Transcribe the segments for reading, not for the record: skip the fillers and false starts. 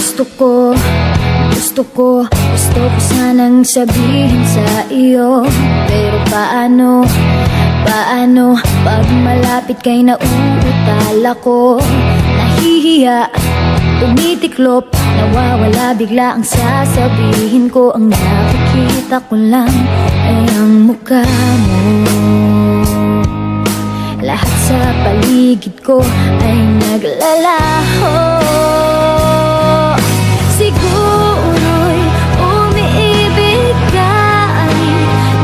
Gusto ko sanang sabihin sa iyo, pero paano pag malapit kay nauutal ako? Nahihiya, tumitiklop, nawawala bigla ang sasabihin ko. Ang nakikita ko lang ay ang mukha mo. Lahat sa paligid ko ay naglalaho. Siguro'y umiibig ka, ay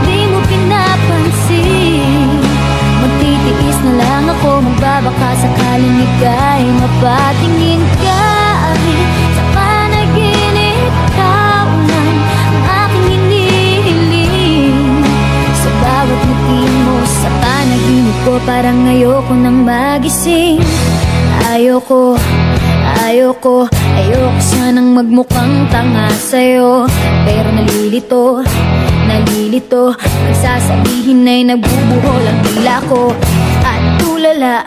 di mo pinapansin. Magtitiis na lang ako, magbabaka sakaling ika'y mapatingin ka. Ay sa panaginip ikaw lang ang aking hinihiling. Sa bawat ngiti mo sa panaginip ko, parang ayoko nang magising. Ayoko sanang magmukhang tanga sa'yo, pero nalilito Nagsasabihin ay nagbubuhol ang dila ko, at tulala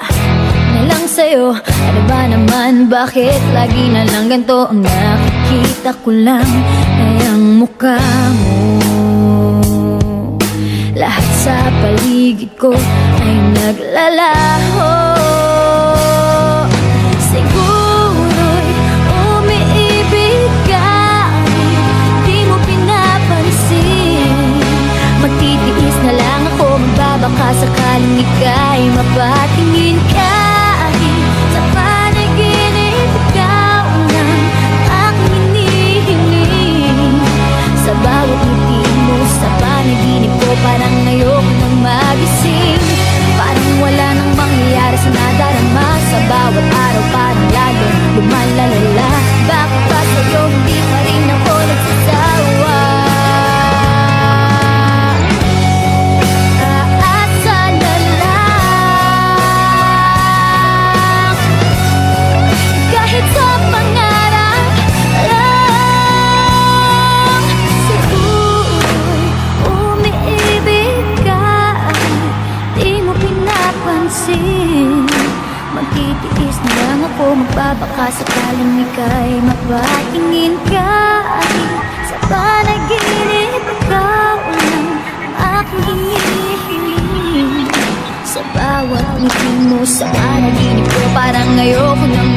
na lang sa'yo. Ano ba naman, bakit lagi na lang ganito? Ang nakikita ko lang ay ang mukha mo. Lahat sa paligid ko ay naglalaho. Siguro'y umiibig ka, di mo pinapansin. Magtitiis na lang ako, magbabaka sakaling ika'y mapatingin ka. Sa panaginip ikaw lang aking hinihiling. Sa bawat ngiti mo sa panaginip ko, parang ayoko nang magising. Parang wala nang mangyayari sa nadarama. Sa bawat araw parang lalo lumalalala. Bakit ba sa'yo hindi pa rin ako nagsasawa? Aasa na lang, kahit sa pangarap lang. Siguro'y umiibig ka, di mo pinapansin. Magtitiis na lang ako, magbabaka sakaling ika'y mapatingin ka. Sa panaginip ikaw lang ang aking hinihiling. Sa bawat ngiti mo sa panaginip ko, parang ayoko nang